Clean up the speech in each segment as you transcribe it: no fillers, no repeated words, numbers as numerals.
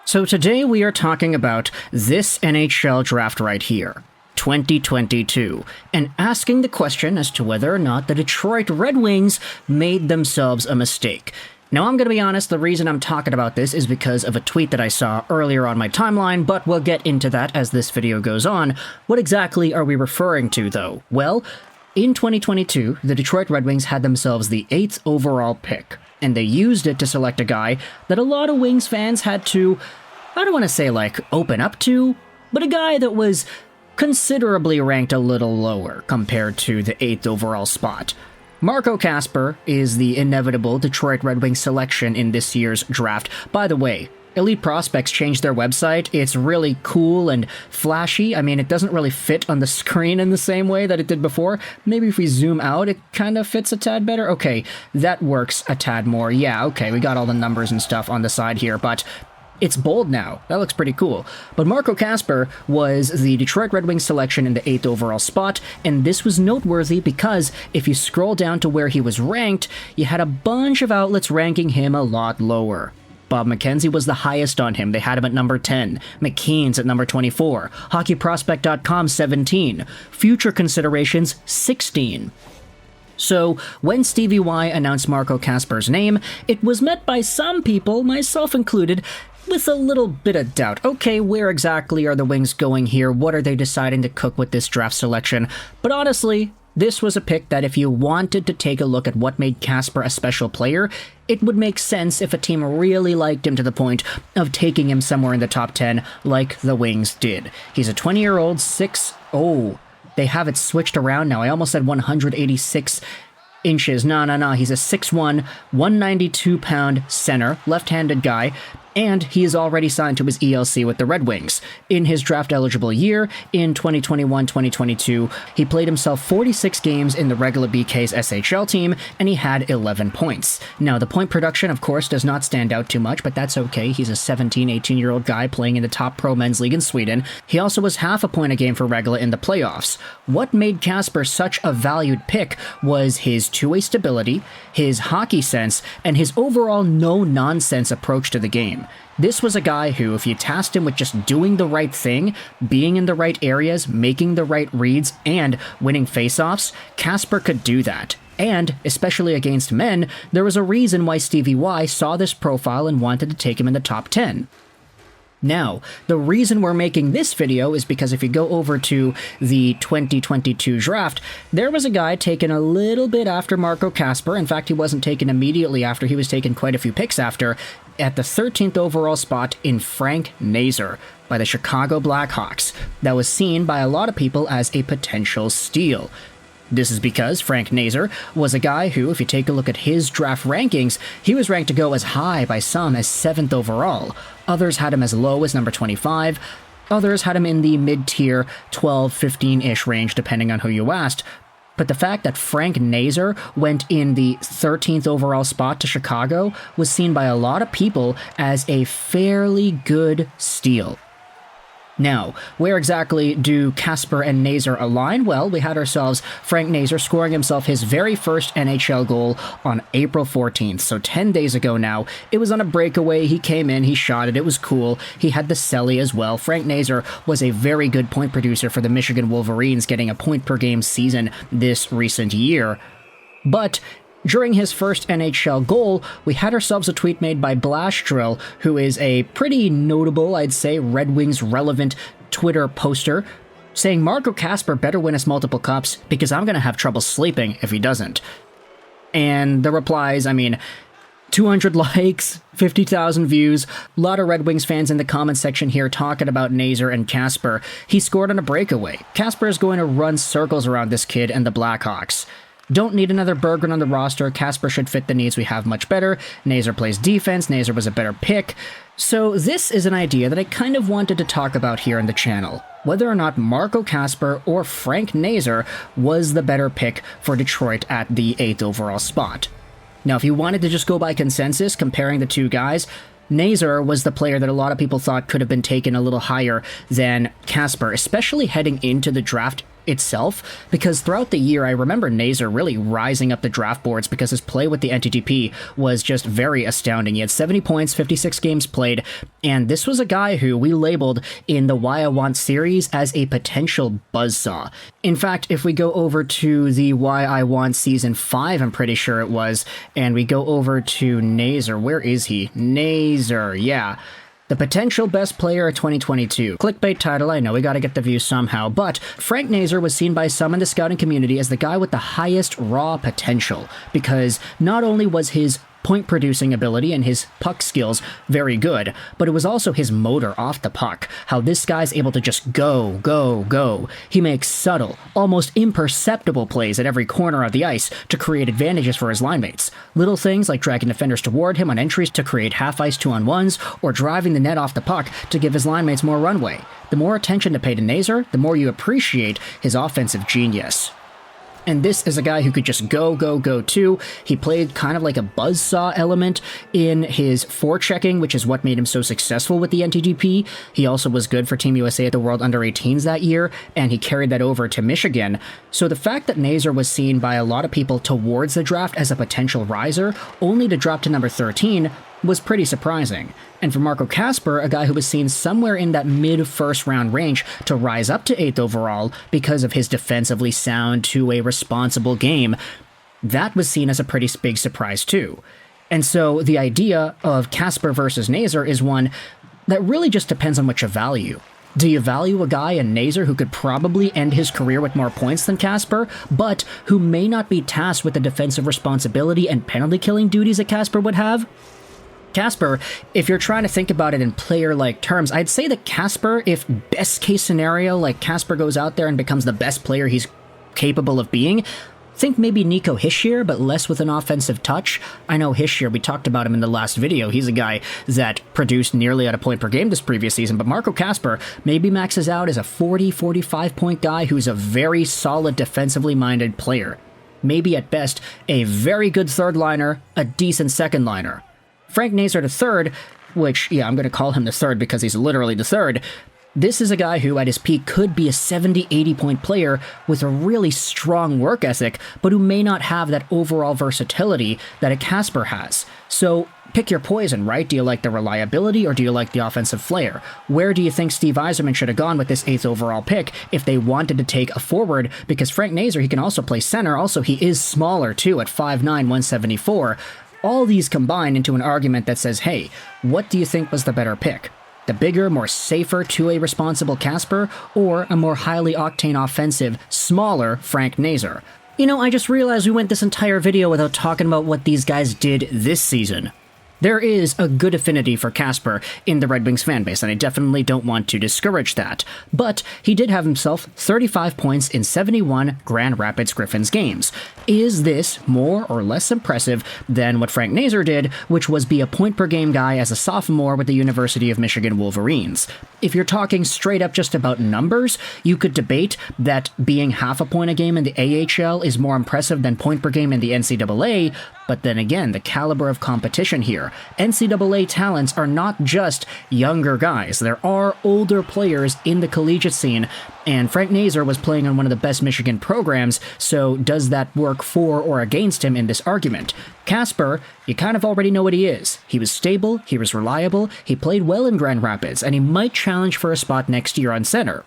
So today we are talking about this NHL draft right here, 2022, and asking the question as to whether or not the Detroit Red Wings made themselves a mistake. Now, I'm going to be honest, the reason I'm talking about this is because of a tweet that I saw earlier on my timeline, but we'll get into that as this video goes on. What exactly are we referring to, though? Well, in 2022, the Detroit Red Wings had themselves the 8th overall pick, and they used it to select a guy that a lot of Wings fans had to, I don't want to say like open up to, but a guy that was considerably ranked a little lower compared to the 8th overall spot. Marco Kasper is the inevitable Detroit Red Wings selection in this year's draft. By the way, Elite Prospects changed their website. It's really cool and flashy. I mean, it doesn't really fit on the screen in the same way that it did before. Maybe if we zoom out, it kind of fits a tad better. Okay, that works a tad more. Yeah, okay, we got all the numbers and stuff on the side here, but it's bold now. That looks pretty cool. But Marco Kasper was the Detroit Red Wings selection in the 8th overall spot, and this was noteworthy because if you scroll down to where he was ranked, you had a bunch of outlets ranking him a lot lower. Bob McKenzie was the highest on him. They had him at number 10. McKean's at number 24. HockeyProspect.com 17. Future Considerations 16. So, when Stevie Y announced Marco Kasper's name, it was met by some people, myself included, with a little bit of doubt. Okay, where exactly are the Wings going here? What are they deciding to cook with this draft selection? But honestly, this was a pick that if you wanted to take a look at what made Kasper a special player, it would make sense if a team really liked him to the point of taking him somewhere in the top 10 like the Wings did. He's a 20-year-old, they have it switched around now. I almost said 186 inches. No. He's a 6'1", 192-pound center, left-handed guy, and he is already signed to his ELC with the Red Wings. In his draft-eligible year, in 2021-2022, he played himself 46 games in the regular BK's SHL team, and he had 11 points. Now, the point production, of course, does not stand out too much, but that's okay. He's a 17, 18-year-old guy playing in the top pro men's league in Sweden. He also was half a point a game for Regula in the playoffs. What made Kasper such a valued pick was his two-way stability, his hockey sense, and his overall no-nonsense approach to the game. This was a guy who, if you tasked him with just doing the right thing, being in the right areas, making the right reads, and winning faceoffs, Kasper could do that. And, especially against men, there was a reason why Stevie Y saw this profile and wanted to take him in the top 10. Now, the reason we're making this video is because if you go over to the 2022 draft, there was a guy taken a little bit after Marco Kasper. In fact, he wasn't taken immediately after. He was taken quite a few picks after, at the 13th overall spot in Frank Nazar by the Chicago Blackhawks. That was seen by a lot of people as a potential steal. This is because Frank Nazar was a guy who, if you take a look at his draft rankings, he was ranked to go as high by some as 7th overall. Others had him as low as number 25. Others had him in the mid-tier 12, 15-ish range, depending on who you asked. But the fact that Frank Nazar went in the 13th overall spot to Chicago was seen by a lot of people as a fairly good steal. Now, where exactly do Kasper and Nazar align? Well, we had ourselves Frank Nazar scoring himself his very first NHL goal on April 14th, so 10 days ago now. It was on a breakaway, he came in, he shot it, it was cool. He had the celly as well. Frank Nazar was a very good point producer for the Michigan Wolverines, getting a point-per-game season this recent year. But during his first NHL goal, we had ourselves a tweet made by Blashdrill, who is a pretty notable, I'd say, Red Wings relevant Twitter poster, saying Marco Kasper better win us multiple cups because I'm going to have trouble sleeping if he doesn't. And the replies, 200 likes, 50,000 views, a lot of Red Wings fans in the comment section here talking about Nazar and Kasper. He scored on a breakaway. Kasper is going to run circles around this kid and the Blackhawks. Don't need another Berggren on the roster. Kasper should fit the needs we have much better. Nazar plays defense. Nazar was a better pick. So this is an idea that I kind of wanted to talk about here on the channel. Whether or not Marco Kasper or Frank Nazar was the better pick for Detroit at the 8th overall spot. Now, if you wanted to just go by consensus, comparing the two guys, Nazar was the player that a lot of people thought could have been taken a little higher than Kasper, especially heading into the draft itself, because throughout the year I remember Nazar really rising up the draft boards because his play with the NTDP was just very astounding. He had 70 points, 56 games played, and this was a guy who we labeled in the Why I Want series as a potential buzzsaw. In fact, if we go over to the Why I Want Season 5, I'm pretty sure it was, and we go over to Nazar. Where is he? Nazar, yeah. The potential best player of 2022. Clickbait title, I know, we gotta get the views somehow, but Frank Nazar was seen by some in the scouting community as the guy with the highest raw potential, because not only was his point-producing ability and his puck skills very good, but it was also his motor off the puck, how this guy's able to just go, go, go. He makes subtle, almost imperceptible plays at every corner of the ice to create advantages for his linemates. Little things like dragging defenders toward him on entries to create half-ice 2-on-1s, or driving the net off the puck to give his linemates more runway. The more attention to pay to Nazar, the more you appreciate his offensive genius. And this is a guy who could just go, go, go too. He played kind of like a buzzsaw element in his forechecking, which is what made him so successful with the NTDP. He also was good for Team USA at the World Under-18s that year, and he carried that over to Michigan. So the fact that Nazar was seen by a lot of people towards the draft as a potential riser, only to drop to number 13, was pretty surprising. And for Marco Kasper, a guy who was seen somewhere in that mid-first round range to rise up to 8th overall because of his defensively sound two-way responsible game, that was seen as a pretty big surprise too. And so the idea of Kasper versus Nazar is one that really just depends on what you value. Do you value a guy in Nazar who could probably end his career with more points than Kasper, but who may not be tasked with the defensive responsibility and penalty-killing duties that Kasper would have? Kasper, if you're trying to think about it in player-like terms, I'd say that Kasper, if best-case scenario, like Kasper goes out there and becomes the best player he's capable of being, think maybe Nico Hischier, but less with an offensive touch. I know Hischier, we talked about him in the last video. He's a guy that produced nearly at a point per game this previous season, but Marco Kasper maybe maxes out as a 40, 45-point guy who's a very solid defensively minded player. Maybe at best, a very good third-liner, a decent second-liner. Frank Nazar III, which, yeah, I'm going to call him the third because he's literally the third, this is a guy who at his peak could be a 70, 80-point player with a really strong work ethic, but who may not have that overall versatility that a Kasper has. So pick your poison, right? Do you like the reliability or do you like the offensive flair? Where do you think Steve Yzerman should have gone with this 8th overall pick if they wanted to take a forward? Because Frank Nazar, he can also play center. Also, he is smaller too at 5'9", 174. All these combine into an argument that says, hey, what do you think was the better pick? The bigger, more safer, two-way responsible Kasper, or a more highly octane offensive, smaller Frank Nazar? You know, I just realized we went this entire video without talking about what these guys did this season. There is a good affinity for Kasper in the Red Wings fanbase, and I definitely don't want to discourage that. But he did have himself 35 points in 71 Grand Rapids Griffins games. Is this more or less impressive than what Frank Nazar did, which was be a point-per-game guy as a sophomore with the University of Michigan Wolverines? If you're talking straight up just about numbers, you could debate that being half a point a game in the AHL is more impressive than point per game in the NCAA, but then again, the caliber of competition here. NCAA talents are not just younger guys. There are older players in the collegiate scene, and Frank Nazar was playing on one of the best Michigan programs, so does that work for or against him in this argument? Kasper, you kind of already know what he is. He was stable, he was reliable, he played well in Grand Rapids, and he might challenge for a spot next year on center.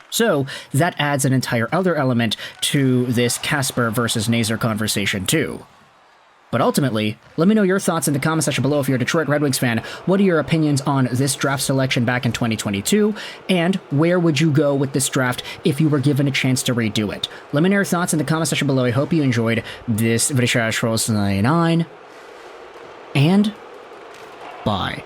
So that adds an entire other element to this Kasper versus Nazar conversation too. But ultimately, let me know your thoughts in the comment section below if you're a Detroit Red Wings fan. What are your opinions on this draft selection back in 2022? And where would you go with this draft if you were given a chance to redo it? Let me know your thoughts in the comment section below. I hope you enjoyed this video. And bye.